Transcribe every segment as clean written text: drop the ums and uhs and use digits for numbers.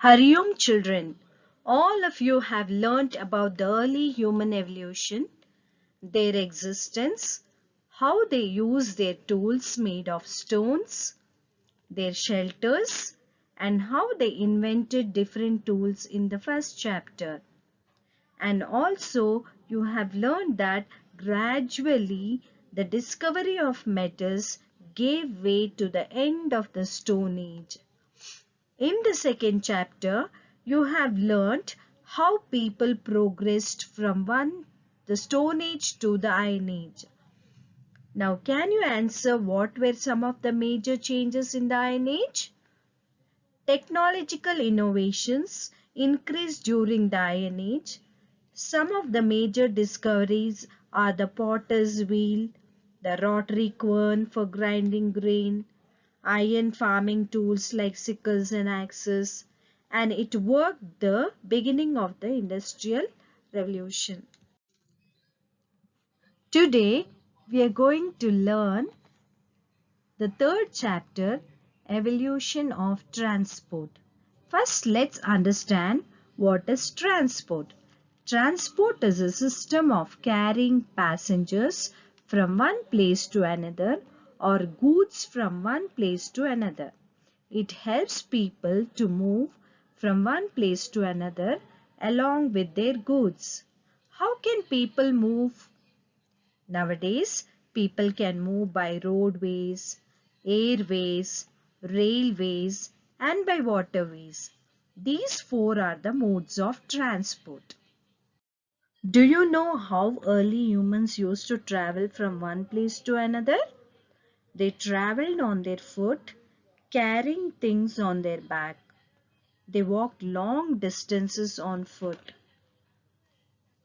Hariom children, all of you have learnt about the early human evolution, their existence, how they use their tools made of stones, their shelters, and how they invented different tools in the first chapter. And also you have learned that gradually the discovery of metals gave way to the end of the Stone Age. In the second chapter, you have learnt how people progressed from the Stone Age to the Iron Age. Now, can you answer what were some of the major changes in the Iron Age? Technological innovations increased during the Iron Age. Some of the major discoveries are the potter's wheel, the rotary quern for grinding grain, iron farming tools like sickles and axes, and it worked the beginning of the Industrial Revolution. Today, we are going to learn the third chapter, Evolution of Transport. First, let's understand what is transport. Transport is a system of carrying passengers from one place to another or goods from one place to another. It helps people to move from one place to another along with their goods. How can people move? Nowadays, people can move by roadways, airways, railways, and by waterways. These four are the modes of transport. Do you know how early humans used to travel from one place to another? They traveled on their foot, carrying things on their back. They walked long distances on foot.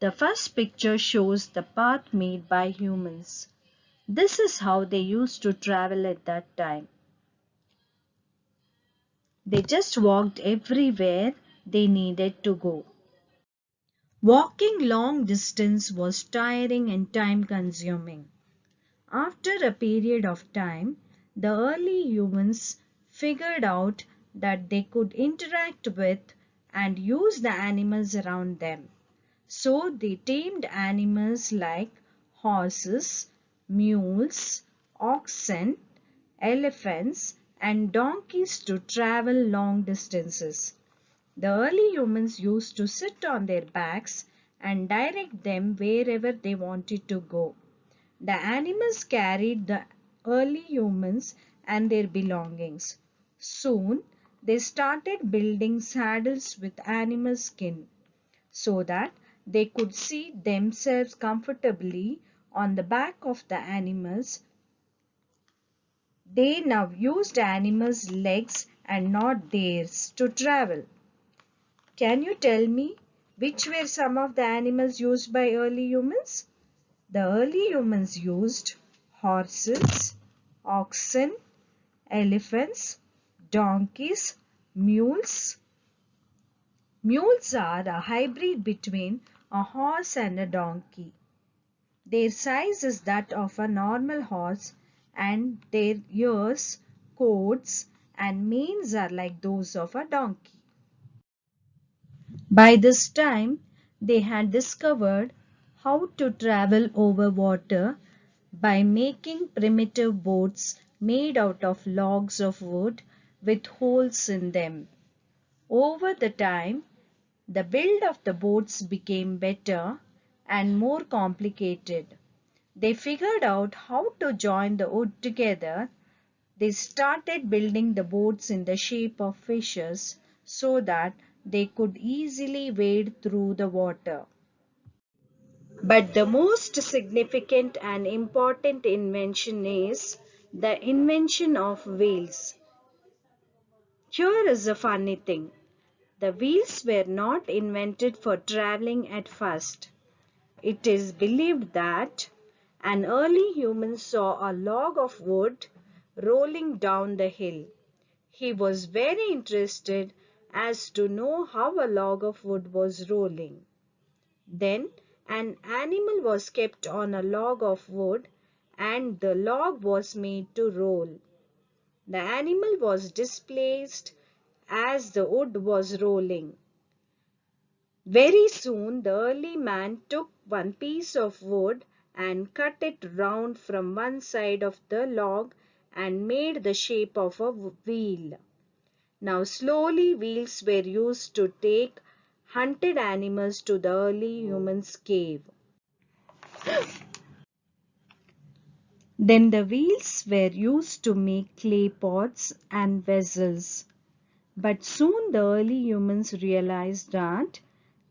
The first picture shows the path made by humans. This is how they used to travel at that time. They just walked everywhere they needed to go. Walking long distance was tiring and time consuming. After a period of time, the early humans figured out that they could interact with and use the animals around them. So they tamed animals like horses, mules, oxen, elephants, and donkeys to travel long distances. The early humans used to sit on their backs and direct them wherever they wanted to go. The animals carried the early humans and their belongings. Soon, they started building saddles with animal skin so that they could seat themselves comfortably on the back of the animals. They now used animals' legs and not theirs to travel. Can you tell me which were some of the animals used by early humans? The early humans used horses, oxen, elephants, donkeys, mules. Mules are a hybrid between a horse and a donkey. Their size is that of a normal horse and their ears, coats and manes are like those of a donkey. By this time, they had discovered how to travel over water by making primitive boats made out of logs of wood with holes in them. Over the time, the build of the boats became better and more complicated. They figured out how to join the wood together. They started building the boats in the shape of fishes so that they could easily wade through the water. But the most significant and important invention is the invention of wheels. Here is a funny thing. The wheels were not invented for traveling at first. It is believed that an early human saw a log of wood rolling down the hill. He was very interested as to know how a log of wood was rolling. Then an animal was kept on a log of wood and the log was made to roll. The animal was displaced as the wood was rolling. Very soon the early man took one piece of wood and cut it round from one side of the log and made the shape of a wheel. Now slowly wheels were used to take hunted animals to the early humans' cave. Then the wheels were used to make clay pots and vessels. But soon the early humans realized that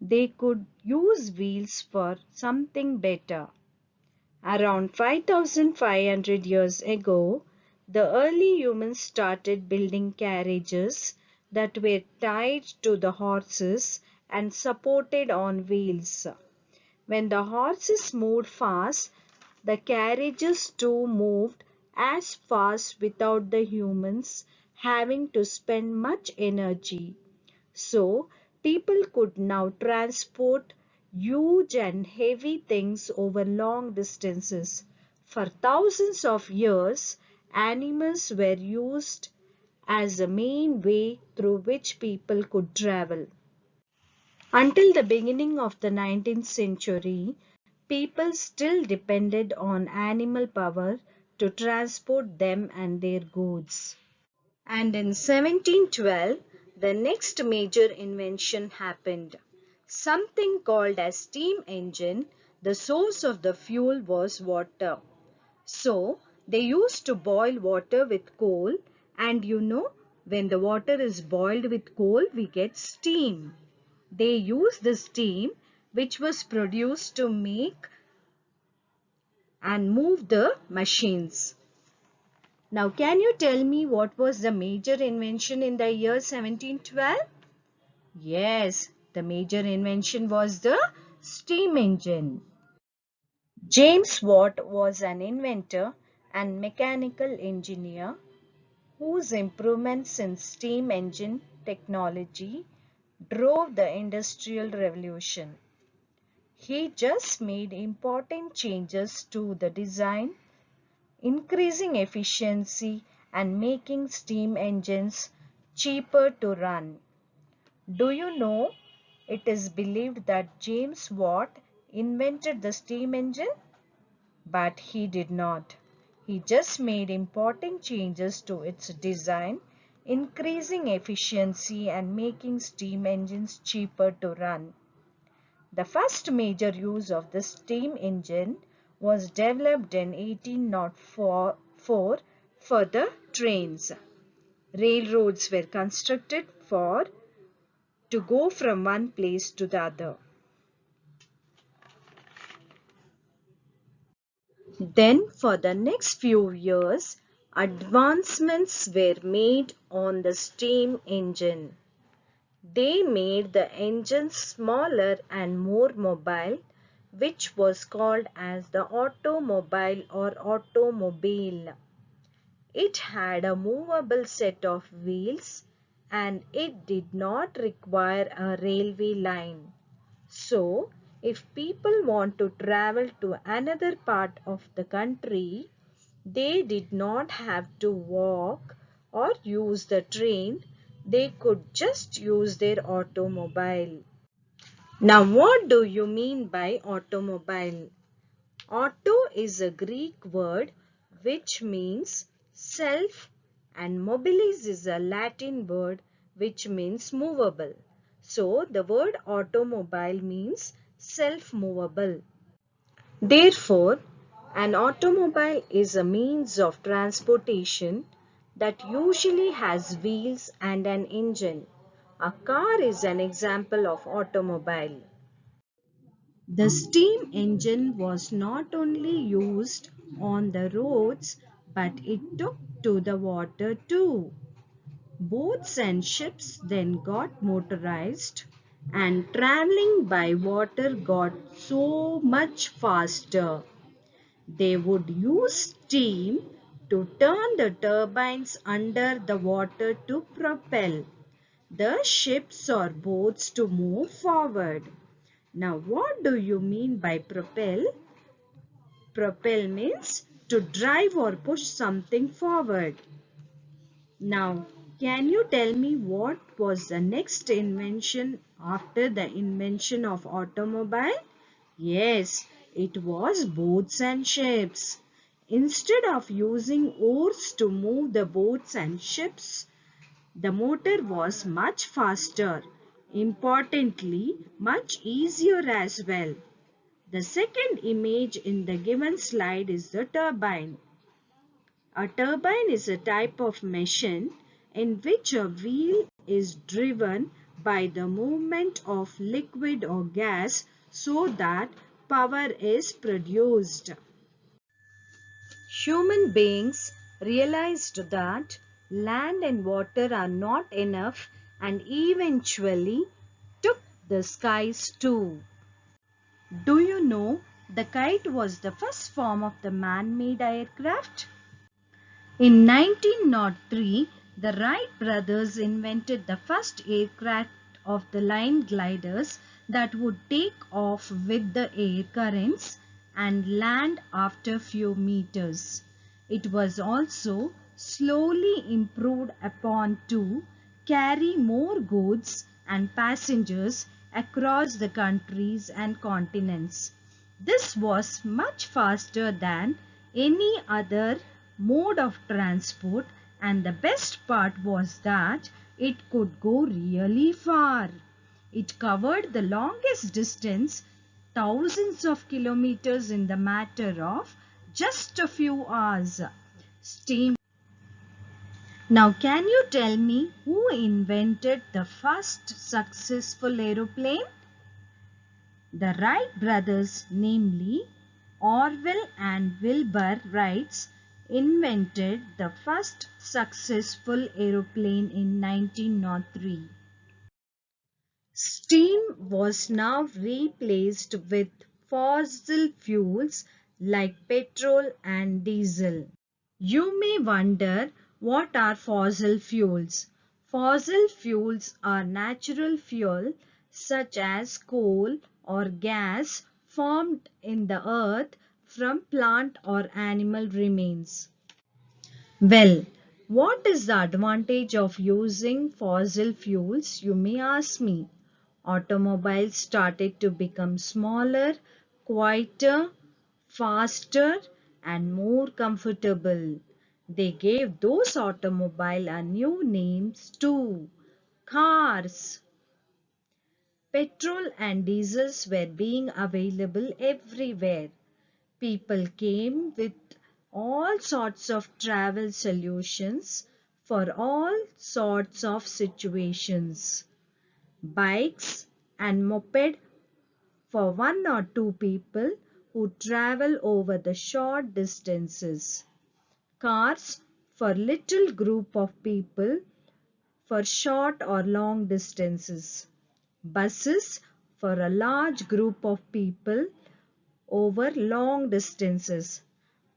they could use wheels for something better. Around 5,500 years ago, the early humans started building carriages that were tied to the horses and supported on wheels. When the horses moved fast, the carriages too moved as fast without the humans having to spend much energy. So, people could now transport huge and heavy things over long distances. For thousands of years, animals were used as the main way through which people could travel. Until the beginning of the 19th century, people still depended on animal power to transport them and their goods. And in 1712, the next major invention happened. Something called as steam engine. The source of the fuel was water. So, they used to boil water with coal, and when the water is boiled with coal, we get steam. They used the steam which was produced to make and move the machines. Now, can you tell me what was the major invention in the year 1712? Yes, the major invention was the steam engine. James Watt was an inventor and mechanical engineer whose improvements in steam engine technology drove the Industrial Revolution. He just made important changes to the design, increasing efficiency and making steam engines cheaper to run. Do you know it is believed that James Watt invented the steam engine? But he did not. He just made important changes to its design, increasing efficiency and making steam engines cheaper to run. The first major use of the steam engine was developed in 1804 for the trains. Railroads were constructed to go from one place to the other. Then for the next few years, advancements were made on the steam engine. They made the engine smaller and more mobile, which was called as the automobile or automobile. It had a movable set of wheels and it did not require a railway line. So, if people want to travel to another part of the country, they did not have to walk or use the train. They could just use their automobile. Now, what do you mean by automobile? Auto is a Greek word which means self and mobilis is a Latin word which means movable. So, the word automobile means self-movable. Therefore, an automobile is a means of transportation that usually has wheels and an engine. A car is an example of automobile. The steam engine was not only used on the roads but it took to the water too. Boats and ships then got motorized and traveling by water got so much faster. They would use steam to turn the turbines under the water to propel the ships or boats to move forward. Now, what do you mean by propel? Propel means to drive or push something forward. Now, Can you tell me what was the next invention after the invention of automobile? Yes, it was boats and ships. Instead of using oars to move the boats and ships, the motor was much faster. Importantly, much easier as well. The second image in the given slide is the turbine. A turbine is a type of machine in which a wheel is driven by the movement of liquid or gas so that power is produced. Human beings realized that land and water are not enough and eventually took the skies too. Do you know the kite was the first form of the man-made aircraft? In 1903, the Wright brothers invented the first aircraft of the line gliders that would take off with the air currents and land after few meters. It was also slowly improved upon to carry more goods and passengers across the countries and continents. This was much faster than any other mode of transport, and the best part was that it could go really far. It covered the longest distance, thousands of kilometers, in the matter of just a few hours. Steam. Now, can you tell me who invented the first successful aeroplane? The Wright brothers, namely Orville and Wilbur Wrights, invented the first successful aeroplane in 1903. Steam was now replaced with fossil fuels like petrol and diesel. You may wonder, what are fossil fuels? Fossil fuels are natural fuel such as coal or gas formed in the earth from plant or animal remains. Well, what is the advantage of using fossil fuels, you may ask me? Automobiles started to become smaller, quieter, faster and more comfortable. They gave those automobiles a new names too, cars. Petrol and diesels were being available everywhere. People came with all sorts of travel solutions for all sorts of situations. Bikes and moped for one or two people who travel over the short distances. Cars for little group of people for short or long distances. Buses for a large group of people over long distances.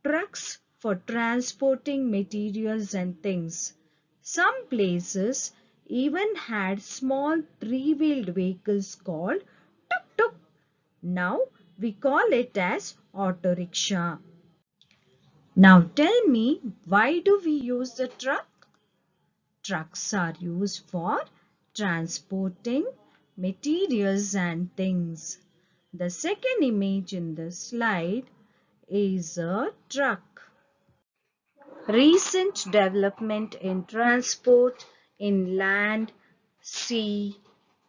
Trucks for transporting materials and things. Some places even had small three-wheeled vehicles called tuk-tuk. Now we call it as auto rickshaw. Now tell me, why do we use the truck? Trucks are used for transporting materials and things. The second image in the slide is a truck. Recent development in transport in land, sea,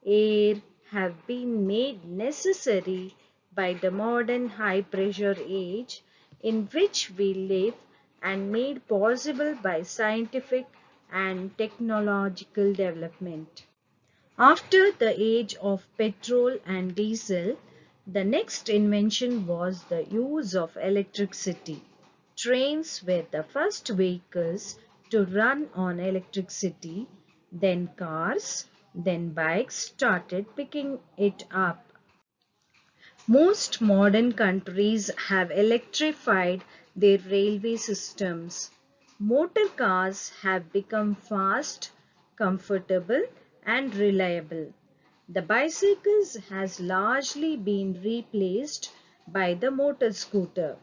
air have been made necessary by the modern high-pressure age in which we live and made possible by scientific and technological development. After the age of petrol and diesel, the next invention was the use of electricity. Trains were the first vehicles to run on electricity, then cars, then bikes started picking it up. Most modern countries have electrified their railway systems. Motor cars have become fast, comfortable and reliable. The bicycles has largely been replaced by the motor scooter.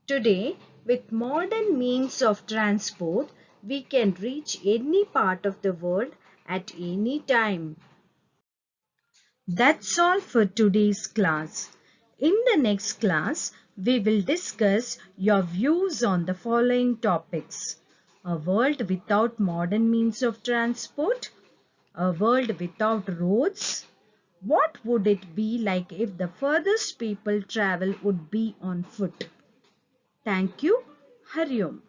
Today, with modern means of transport, we can reach any part of the world at any time. That's all for today's class. In the next class, we will discuss your views on the following topics. A world without modern means of transport? A world without roads? What would it be like if the furthest people travel would be on foot? Thank you. Hari Om.